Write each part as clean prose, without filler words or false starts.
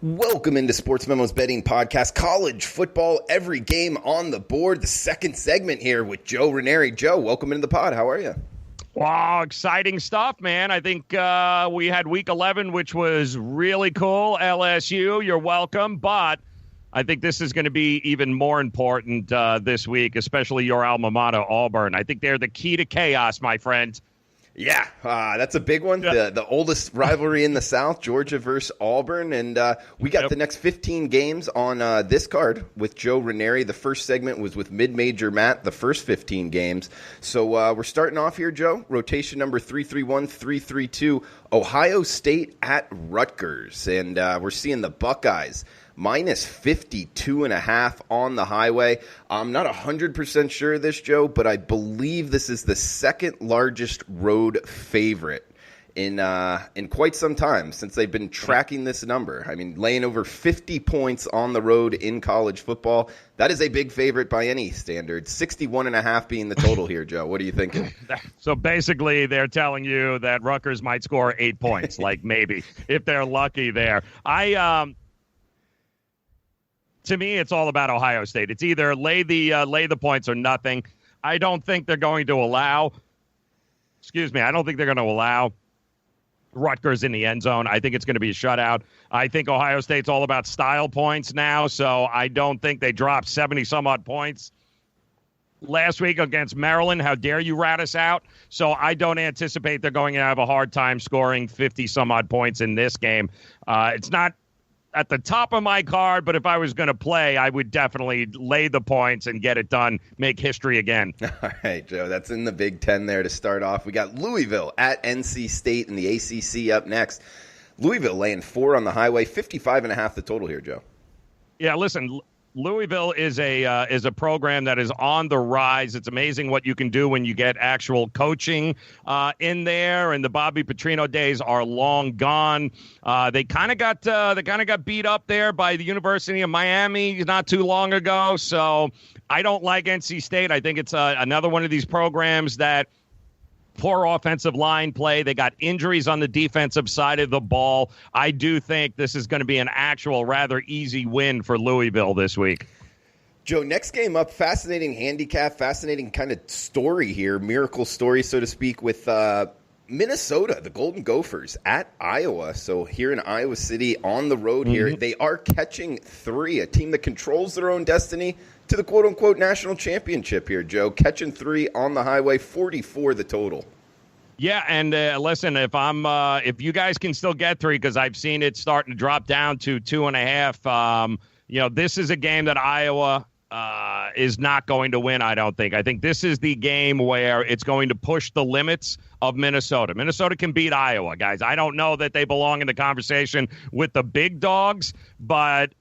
Welcome into Sports Memo's Betting Podcast. College football, every game on the board. The second segment here with Joe Raineri. Joe, welcome into the pod. How are you? Wow, exciting stuff, man. I think we had week 11, which was really cool. LSU, you're welcome. But I think this is going to be even more important this week, especially your alma mater, Auburn. I think they're the key to chaos, my friend. Yeah, that's a big one. Yeah. The oldest rivalry in the South, Georgia versus Auburn. And we got the next 15 games on this card with Joe Raineri. The first segment was with Mid-Major Matt, the first 15 games. So we're starting off here, Joe. Rotation number 331, 332, Ohio State at Rutgers. And we're seeing the Buckeyes minus 52.5 on the highway. I'm not 100% sure of this, Joe, but I believe this is the second largest road favorite in quite some time since they've been tracking this number. I mean, laying over 50 points on the road in college football. That is a big favorite by any standard. 61.5 being the total here, Joe. What are you thinking? So basically, they're telling you that Rutgers might score 8 points, like maybe, if they're lucky there. To me, it's all about Ohio State. It's either lay the points or nothing. I don't think they're going to allow Rutgers in the end zone. I think it's going to be a shutout. I think Ohio State's all about style points now, so I don't think they dropped 70-some-odd points last week against Maryland. How dare you rat us out? So I don't anticipate they're going to have a hard time scoring 50-some-odd points in this game. It's not at the top of my card, but if I was going to play, I would definitely lay the points and get it done, make history again. All right, Joe, that's in the Big Ten there to start off. We got Louisville at NC State in the ACC up next. Louisville laying 4 on the highway, 55.5 the total here, Joe. Yeah, listen, Louisville is a program that is on the rise. It's amazing what you can do when you get actual coaching in there, and the Bobby Petrino days are long gone. They kind of got beat up there by the University of Miami not too long ago. So I don't like NC State. I think it's another one of these programs that poor offensive line play. They got injuries on the defensive side of the ball. I do think this is going to be an actual rather easy win for Louisville this week. Joe, next game up, fascinating handicap, fascinating kind of story here, miracle story, so to speak, with Minnesota, the Golden Gophers at Iowa. So here in Iowa City on the road here, they are catching 3, a team that controls their own destiny to the quote-unquote national championship here, Joe. Catching 3 on the highway, 44 the total. Yeah, and listen, if you guys can still get 3, because I've seen it starting to drop down to 2.5, this is a game that Iowa is not going to win, I don't think. I think this is the game where it's going to push the limits of Minnesota. Minnesota can beat Iowa, guys. I don't know that they belong in the conversation with the big dogs, but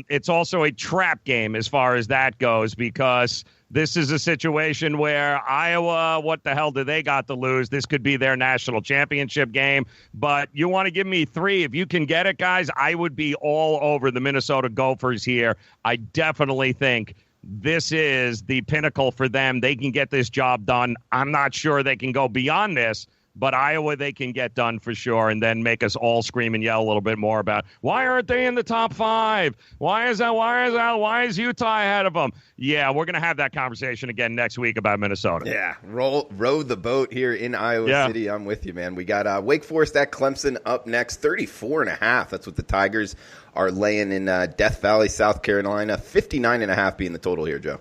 it's also a trap game as far as that goes, because this is a situation where Iowa, what the hell do they got to lose? This could be their national championship game. But you want to give me 3. If you can get it, guys, I would be all over the Minnesota Gophers here. I definitely think this is the pinnacle for them. They can get this job done. I'm not sure they can go beyond this, but Iowa they can get done for sure, and then make us all scream and yell a little bit more about why aren't they in the top 5? Why is Utah ahead of them? Yeah, we're going to have that conversation again next week about Minnesota. Yeah, row the boat here in Iowa City. I'm with you, man. We got Wake Forest at Clemson up next, 34.5. That's what the Tigers are laying in Death Valley, South Carolina. 59.5 being the total here, Joe.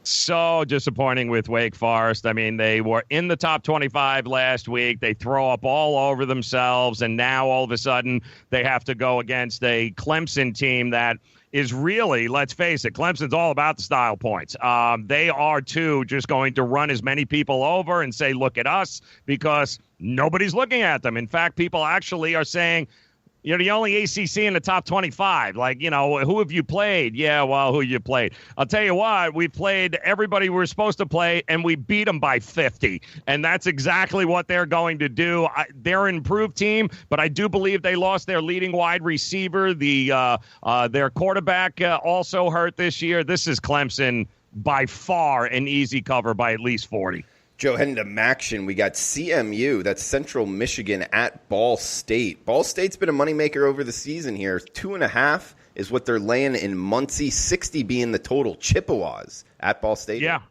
So disappointing with Wake Forest. I mean, they were in the top 25 last week. They throw up all over themselves, and now all of a sudden they have to go against a Clemson team that is really, let's face it, Clemson's all about the style points. They are, too, just going to run as many people over and say, look at us, because nobody's looking at them. In fact, people actually are saying, you're the only ACC in the top 25. Like, who have you played? Yeah, well, who you played? I'll tell you what, we played everybody we were supposed to play, and we beat them by 50. And that's exactly what they're going to do. They're an improved team, but I do believe they lost their leading wide receiver. Their quarterback also hurt this year. This is Clemson by far an easy cover by at least 40. Joe, heading to Maction, we got CMU, that's Central Michigan, at Ball State. Ball State's been a moneymaker over the season here. 2.5 is what they're laying in Muncie, 60 being the total. Chippewas at Ball State. Yeah.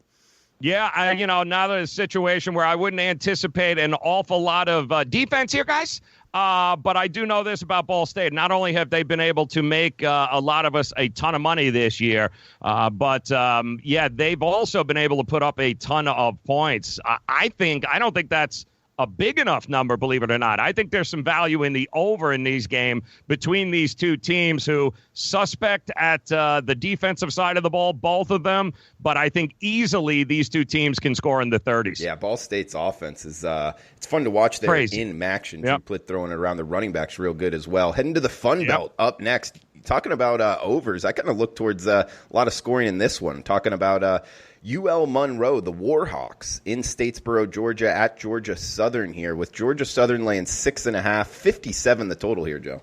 Yeah, now there's a situation where I wouldn't anticipate an awful lot of defense here, guys. But I do know this about Ball State. Not only have they been able to make a lot of us a ton of money this year, but they've also been able to put up a ton of points. I don't think that's a big enough number, believe it or not. I think there's some value in the over in these games between these two teams who suspect at the defensive side of the ball, both of them. But I think easily these two teams can score in the 30s. Yeah, Ball State's offense is it's fun to watch there in Maction. Yep. Plitt throwing it around. The running back's real good as well. Heading to the Fun Belt up next. Talking about overs, I kind of look towards a lot of scoring in this one. Talking about UL Monroe, the Warhawks in Statesboro, Georgia, at Georgia Southern here, with Georgia Southern laying 6.5, 57 the total here, Joe.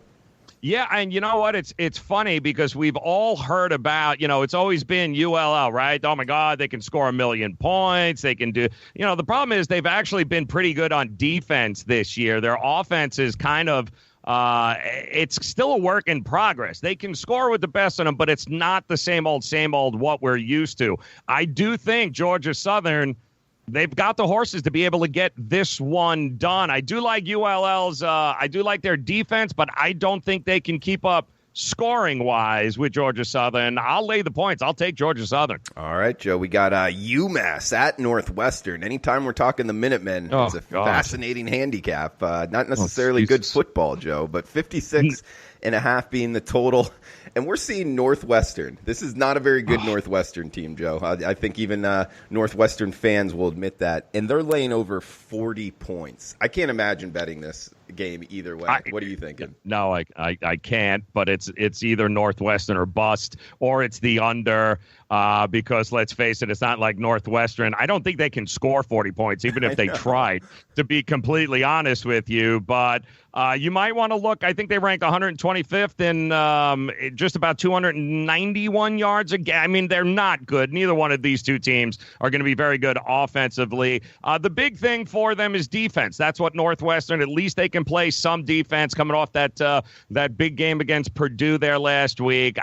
Yeah, and you know what? It's funny because we've all heard about, it's always been ULL, right? Oh, my God, they can score 1 million points. They can do, the problem is they've actually been pretty good on defense this year. Their offense is kind of, it's still a work in progress. They can score with the best of them, but it's not the same old what we're used to. I do think Georgia Southern, they've got the horses to be able to get this one done. I do like ULL's, I do like their defense, but I don't think they can keep up scoring-wise with Georgia Southern. I'll lay the points. I'll take Georgia Southern. All right, Joe. We got UMass at Northwestern. Anytime we're talking the Minutemen, it's a fascinating handicap. Not necessarily good football, Joe, but 56.5 being the total. And we're seeing Northwestern. This is not a very good Northwestern team, Joe. I think even Northwestern fans will admit that. And they're laying over 40 points. I can't imagine betting this game either way. What are you thinking? No, I can't. But it's either Northwestern or bust, or it's the under. Because let's face it, it's not like Northwestern. I don't think they can score 40 points, even if they tried, to be completely honest with you. But you might want to look. I think they rank 125th in just about 291 yards a game. I mean, they're not good. Neither one of these two teams are going to be very good offensively. The big thing for them is defense. That's what Northwestern, at least they can play some defense coming off that big game against Purdue there last week.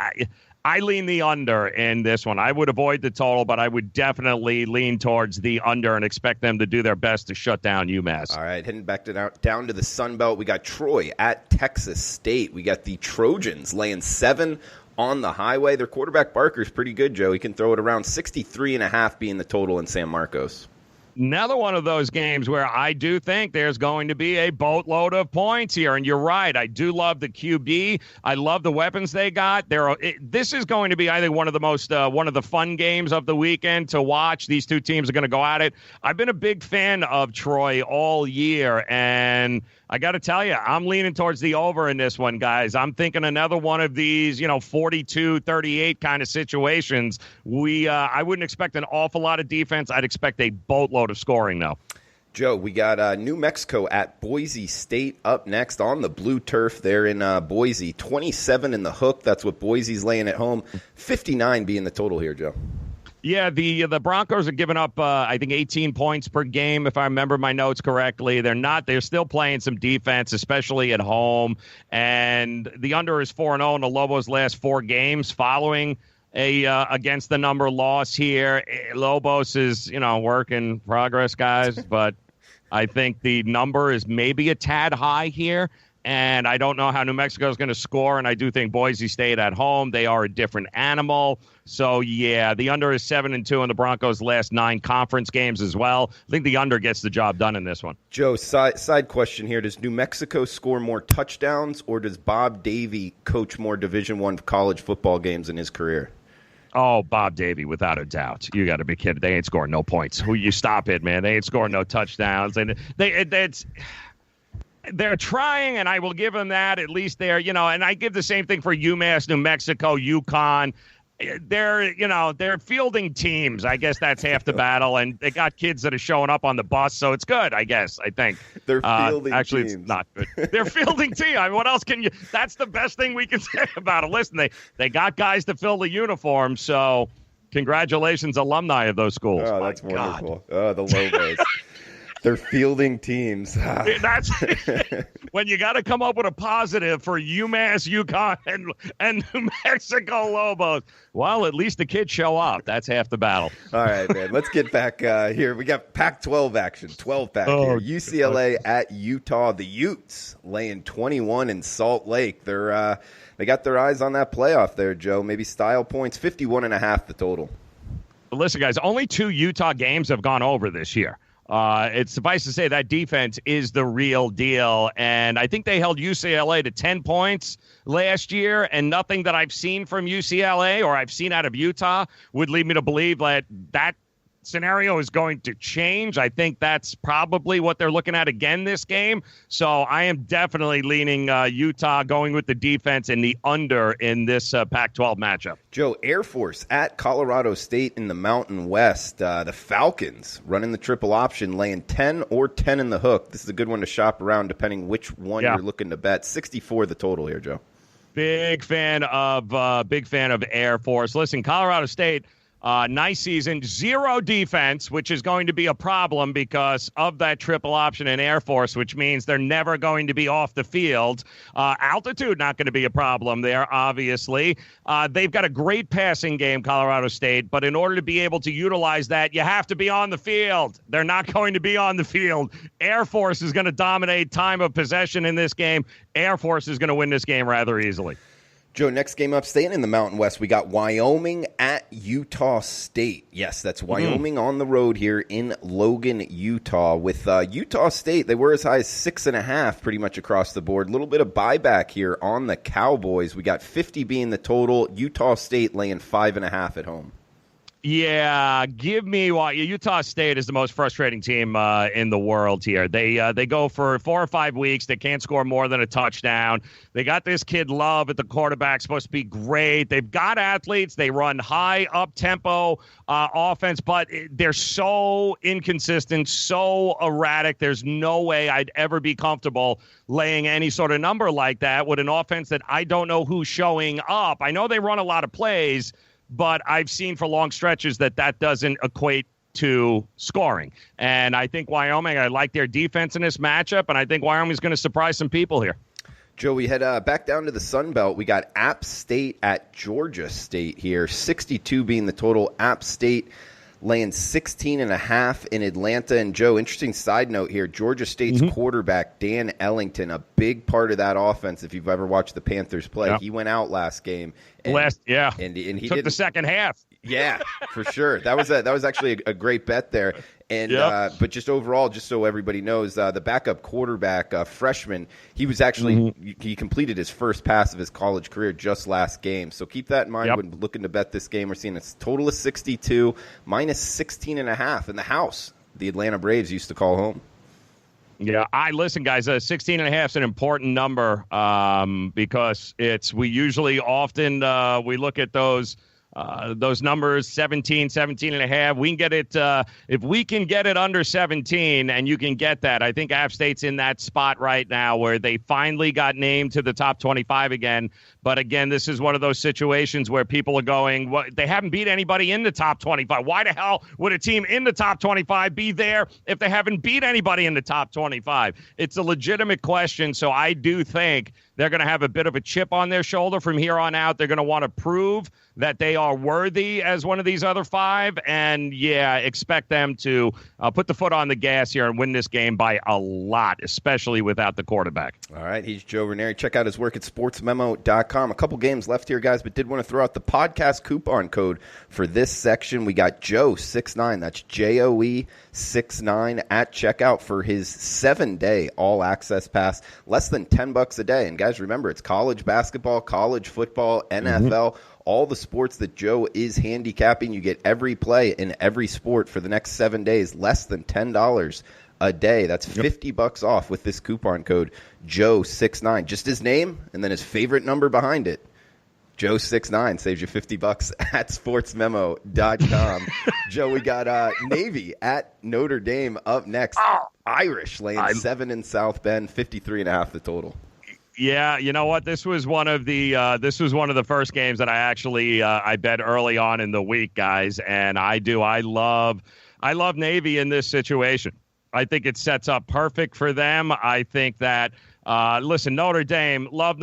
I lean the under in this one. I would avoid the total, but I would definitely lean towards the under and expect them to do their best to shut down UMass. All right, heading back down to the Sun Belt, we got Troy at Texas State. We got the Trojans laying 7 on the highway. Their quarterback Barker's pretty good, Joe. He can throw it around, 63.5 being the total in San Marcos. Another one of those games where I do think there's going to be a boatload of points here. And you're right. I do love the QB. I love the weapons they got. This is going to be, I think, one of the fun games of the weekend to watch. These two teams are going to go at it. I've been a big fan of Troy all year, and I got to tell you, I'm leaning towards the over in this one, guys. I'm thinking another one of these, 42-38 kind of situations. I wouldn't expect an awful lot of defense. I'd expect a boatload of scoring, though. Joe, we got New Mexico at Boise State up next on the blue turf there in Boise. 27 in the hook. That's what Boise's laying at home. 59 being the total here, Joe. Yeah, the Broncos are giving up, I think, 18 points per game, if I remember my notes correctly. They're still playing some defense, especially at home. And the under is 4-0 in the Lobos' last 4 games following a against the number loss here. Lobos is, work in progress, guys. But I think the number is maybe a tad high here. And I don't know how New Mexico is going to score. And I do think Boise State at home, they are a different animal. So, yeah, the under is 7-2 in the Broncos' last 9 conference games as well. I think the under gets the job done in this one. Joe, side question here. Does New Mexico score more touchdowns, or does Bob Davie coach more Division I college football games in his career? Oh, Bob Davie, without a doubt. You got to be kidding. They ain't scoring no points. Who you stop it, man. They ain't scoring no touchdowns. And they're trying, and I will give them that. At least they're, and I give the same thing for UMass, New Mexico, UConn. They're fielding teams. I guess that's half the battle, and they got kids that are showing up on the bus, so it's good, I guess, I think. They're fielding actually, teams. It's not good. They're fielding team. I mean, what else can you – that's the best thing we can say about it. Listen, they got guys to fill the uniform, so – Congratulations, alumni of those schools. Oh, that's wonderful. Oh, the Lobos. They're fielding teams. That's when you got to come up with a positive for UMass, UConn, and New Mexico Lobos. Well, at least the kids show up. That's half the battle. All right, man. Let's get back here. We got Pac-12 action, 12-pack here. UCLA at Utah. The Utes laying 21 in Salt Lake. They got their eyes on that playoff there, Joe. Maybe style points, 51.5 the total. Listen, guys, only 2 Utah games have gone over this year. It's suffice to say that defense is the real deal. And I think they held UCLA to 10 points last year, and nothing that I've seen from UCLA or I've seen out of Utah would lead me to believe that scenario is going to change. I think that's probably what they're looking at again this game. So I am definitely leaning Utah, going with the defense and the under in this Pac-12 matchup. Joe, Air Force at Colorado State in the Mountain West. The Falcons running the triple option, laying 10 or 10 in the hook. This is a good one to shop around depending which one you're looking to bet. 64 the total here, Joe. Big fan of Air Force. Listen, Colorado State, nice season, 0 defense, which is going to be a problem because of that triple option in Air Force, which means they're never going to be off the field. Altitude not going to be a problem there, obviously. They've got a great passing game, Colorado State, but in order to be able to utilize that, you have to be on the field. They're not going to be on the field. Air Force is going to dominate time of possession in this game. Air Force is going to win this game rather easily. Joe, next game up, staying in the Mountain West, we got Wyoming at Utah State. Yes, that's Wyoming on the road here in Logan, Utah. With Utah State, they were as high as 6.5 pretty much across the board. A little bit of buyback here on the Cowboys. We got 50 being the total. Utah State laying 5.5 at home. Yeah, give me Utah State is the most frustrating team in the world here. They go for 4 or 5 weeks. They can't score more than a touchdown. They got this kid Love at the quarterback, supposed to be great. They've got athletes. They run high up-tempo offense, but they're so inconsistent, so erratic. There's no way I'd ever be comfortable laying any sort of number like that with an offense that I don't know who's showing up. I know they run a lot of plays, but I've seen for long stretches that doesn't equate to scoring. And I think Wyoming, I like their defense in this matchup, and I think Wyoming's going to surprise some people here. Joe, we head back down to the Sun Belt. We got App State at Georgia State here, 62 being the total. App State laying 16.5 in Atlanta. And, Joe, interesting side note here, Georgia State's quarterback, Dan Ellington, a big part of that offense if you've ever watched the Panthers play. Yeah. He went out last game. And he took the second half. Yeah, for sure. That was actually a great bet there. And but just overall, just so everybody knows, the backup quarterback, freshman, he was actually he completed his first pass of his college career just last game. So keep that in mind when looking to bet this game. We're seeing a total of 62, minus 16.5 in the house. The Atlanta Braves used to call home. Yeah, listen, guys, 16.5 is an important number because we usually often we look at those numbers, 17 and a half. We can get it if we can get it under 17, and you can get that. I think App State's in that spot right now where they finally got named to the top 25 again. But again, this is one of those situations where people are going, they haven't beat anybody in the top 25. Why the hell would a team in the top 25 be there if they haven't beat anybody in the top 25? It's a legitimate question. So I do think they're going to have a bit of a chip on their shoulder from here on out. They're going to want to prove that they are worthy as one of these other 5. And, expect them to put the foot on the gas here and win this game by a lot, especially without the quarterback. All right, he's Joe Raineri. Check out his work at sportsmemo.com. A couple games left here, guys, but did want to throw out the podcast coupon code for this section. We got Joe69. That's JOE 69 at checkout for his 7-day all-access pass. Less than $10 a day. And, guys, remember, it's college basketball, college football, NFL, all the sports that Joe is handicapping. You get every play in every sport for the next 7 days, less than $10 a day. That's $50 off with this coupon code Joe69. Just his name and then his favorite number behind it. Joe69 saves you $50 at sportsmemo.com. Joe, we got Navy at Notre Dame up next. Irish laying 7 in South Bend, 53.5 the total. Yeah, you know what? This was one of the first games that I actually I bet early on in the week, guys, and I love Navy in this situation. I think it sets up perfect for them. I think that listen, Notre Dame, love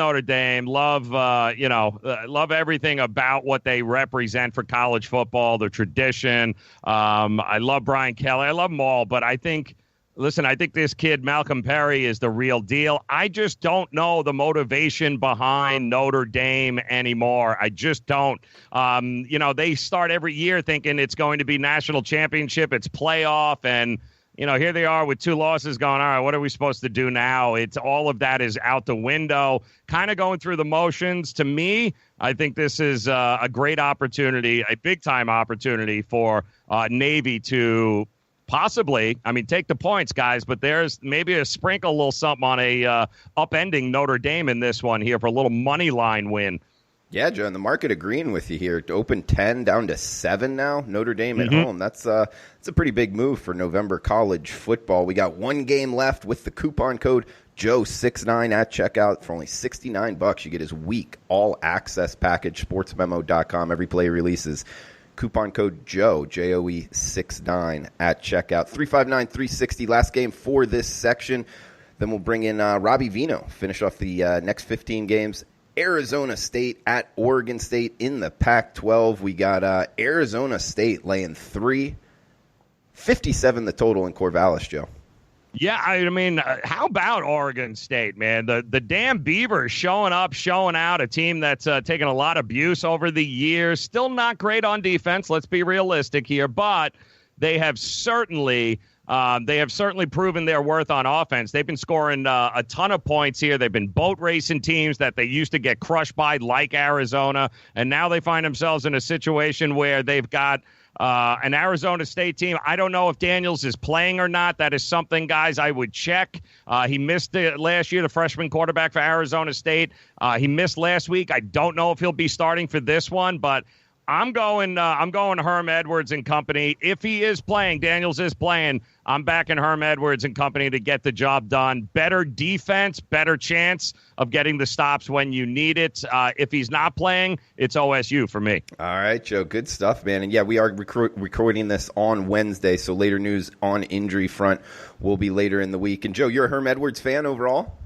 everything about what they represent for college football, the tradition. I love Brian Kelly. I love them all, but I think this kid, Malcolm Perry, is the real deal. I just don't know the motivation behind Notre Dame anymore. I just don't. They start every year thinking it's going to be national championship, it's playoff, and here they are with 2 losses going, all right, what are we supposed to do now? It's all of that is out the window, kind of going through the motions. To me, I think this is a great opportunity, a big-time opportunity for Navy to possibly, take the points, guys, but there's maybe a little something on a upending Notre Dame in this one here for a little money line win. Yeah, Joe, and the market agreeing with you here. To open 10 down to 7 now. Notre Dame at home. That's a pretty big move for November college football. We got 1 game left with the coupon code Joe69 at checkout for only $69. You get his week all-access package, sportsmemo.com. Every play releases. Coupon code Joe, Joe 69 at checkout. 359-360, last game for this section. Then we'll bring in Robbie Vino, finish off the next 15 games. Arizona State at Oregon State in the Pac-12. We got Arizona State laying 3, 57 the total in Corvallis, Joe. Yeah, how about Oregon State, man? The damn Beavers showing out, a team that's taken a lot of abuse over the years. Still not great on defense, let's be realistic here, but they have certainly proven their worth on offense. They've been scoring a ton of points here. They've been boat racing teams that they used to get crushed by, like Arizona, and now they find themselves in a situation where they've got an Arizona State team. I don't know if Daniels is playing or not. That is something, guys, I would check. He missed it last year, the freshman quarterback for Arizona State. He missed last week. I don't know if he'll be starting for this one, but I'm going Herm Edwards and company. If he is playing, Daniels is playing, I'm backing Herm Edwards and company to get the job done. Better defense, better chance of getting the stops when you need it. If he's not playing, it's OSU for me. All right, Joe. Good stuff, man. And, yeah, we are recording this on Wednesday, so later news on injury front will be later in the week. And, Joe, you're a Herm Edwards fan overall?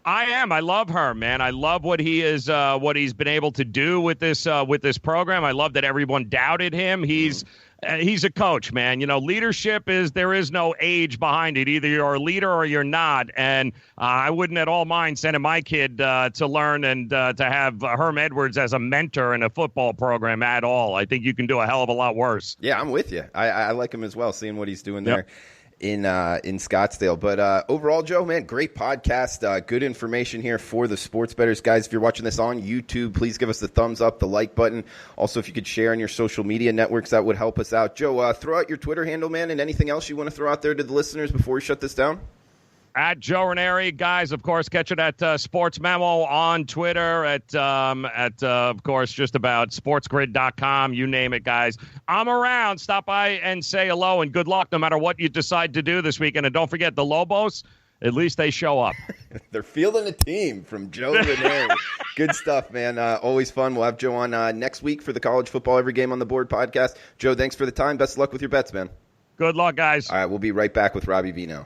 I am. I love her, man. I love what he's been able to do with this program. I love that everyone doubted him. He's a coach, man. Leadership there is no age behind it. Either you're a leader or you're not. And I wouldn't at all mind sending my kid to learn and to have Herm Edwards as a mentor in a football program at all. I think you can do a hell of a lot worse. Yeah, I'm with you. I like him as well, seeing what he's doing there. In Scottsdale. But overall, Joe, man, great podcast. Good information here for the sports bettors. Guys, if you're watching this on YouTube, please give us the thumbs up, the like button. Also, if you could share on your social media networks, that would help us out. Joe, throw out your Twitter handle, man, and anything else you want to throw out there to the listeners before we shut this down? At Joe Raineri, guys, of course, catch it at Sports Memo on Twitter, of course, just about sportsgrid.com, you name it, guys. I'm around. Stop by and say hello, and good luck no matter what you decide to do this weekend. And don't forget, the Lobos, at least they show up. They're fielding a team from Joe Raineri. Good stuff, man. Always fun. We'll have Joe on next week for the College Football Every Game on the Board podcast. Joe, thanks for the time. Best of luck with your bets, man. Good luck, guys. All right, we'll be right back with Robbie Vino.